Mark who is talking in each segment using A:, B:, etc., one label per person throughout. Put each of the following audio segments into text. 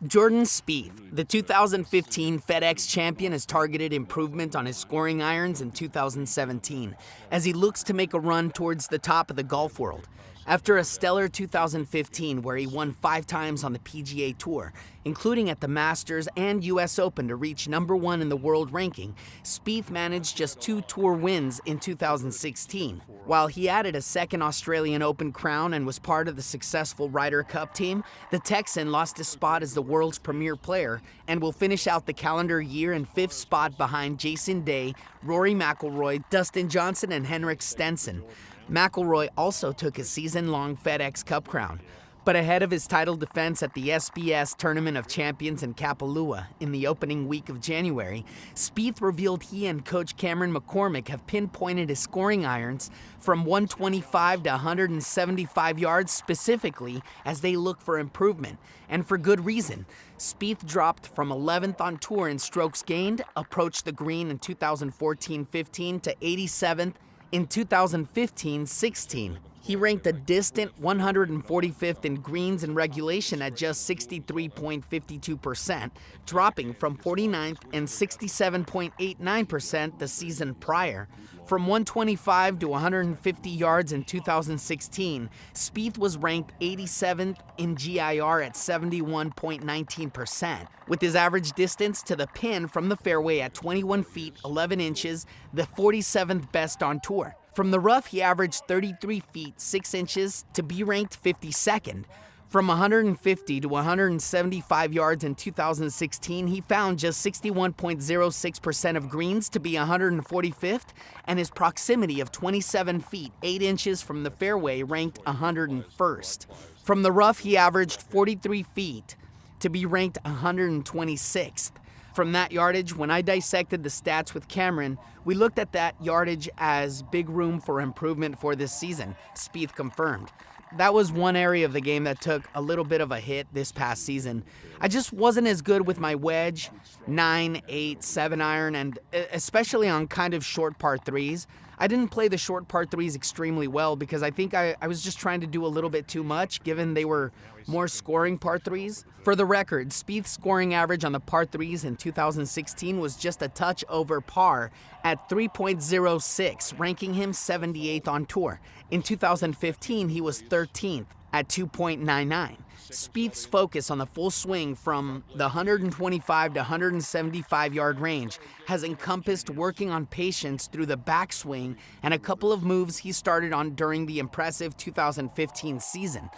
A: Jordan Spieth, the 2015 FedEx champion, has targeted improvement on his scoring irons in 2017 as he looks to make a run towards the top of the golf world. After a stellar 2015 where he won 5 times on the PGA Tour, including at the Masters and US Open to reach #1 in the world ranking, Spieth managed just 2 tour wins in 2016. While he added a second Australian Open crown and was part of the successful Ryder Cup team, the Texan lost his spot as the world's premier player and will finish out the calendar year in 5th spot behind Jason Day, Rory McIlroy, Dustin Johnson, and Henrik Stenson. McIlroy also took a season-long FedEx Cup crown, but ahead of his title defense at the SBS Tournament of Champions in Kapalua in the opening week of January, Spieth revealed he and coach Cameron McCormick have pinpointed his scoring irons from 125 to 175 yards specifically as they look for improvement, and for good reason. Spieth dropped from 11th on tour in strokes gained, approached the green in 2014-15 to 87th in 2015-16. He ranked a distant 145th in greens in regulation at just 63.52%, dropping from 49th and 67.89% the season prior. From 125 to 150 yards in 2016, Spieth was ranked 87th in GIR at 71.19%, with his average distance to the pin from the fairway at 21 feet 11 inches, the 47th best on tour. From the rough, he averaged 33 feet 6 inches to be ranked 52nd. From 150 to 175 yards in 2016, he found just 61.06% of greens to be 145th, and his proximity of 27 feet 8 inches from the fairway ranked 101st. From the rough, he averaged 43 feet to be ranked 126th. From that yardage, when I dissected the stats with Cameron, we looked at that yardage as big room for improvement for this season, Spieth confirmed. That was one area of the game that took a little bit of a hit this past season. I just wasn't as good with my wedge, 9, 8, 7 iron, and especially on kind of short par 3s. I didn't play the short par 3s extremely well because I think I was just trying to do a little bit too much given they were more scoring par 3s. For the record, Spieth's scoring average on the par 3s in 2016 was just a touch over par at 3.06, ranking him 78th on tour. In 2015, he was 13th at 2.99. Spieth's focus on the full swing from the 125 to 175 yard range has encompassed working on patience through the backswing and a couple of moves he started on during the impressive 2015 season.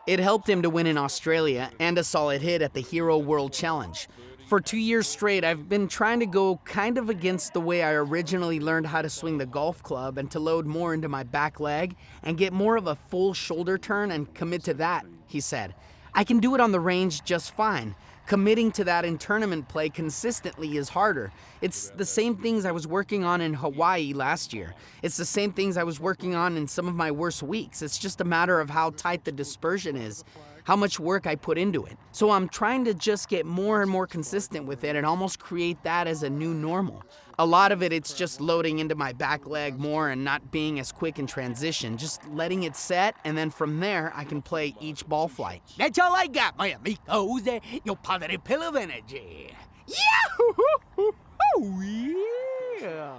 A: It helped him to win in Australia and a solid hit at the Hero World Challenge. For 2 years straight, I've been trying to go kind of against the way I originally learned how to swing the golf club and to load more into my back leg and get more of a full shoulder turn and commit to that, he said. I can do it on the range just fine. Committing to that in tournament play consistently is harder. It's the same things I was working on in Hawaii last year. It's the same things I was working on in some of my worst weeks. It's just a matter of how tight the dispersion is, how much work I put into it. So I'm trying to just get more and more consistent with it and almost create that as a new normal. A lot of it's just loading into my back leg more and not being as quick in transition, just letting it set, and then from there I can play each ball flight.
B: That's all I got, my amigos. Your positive pill of energy. Yeah!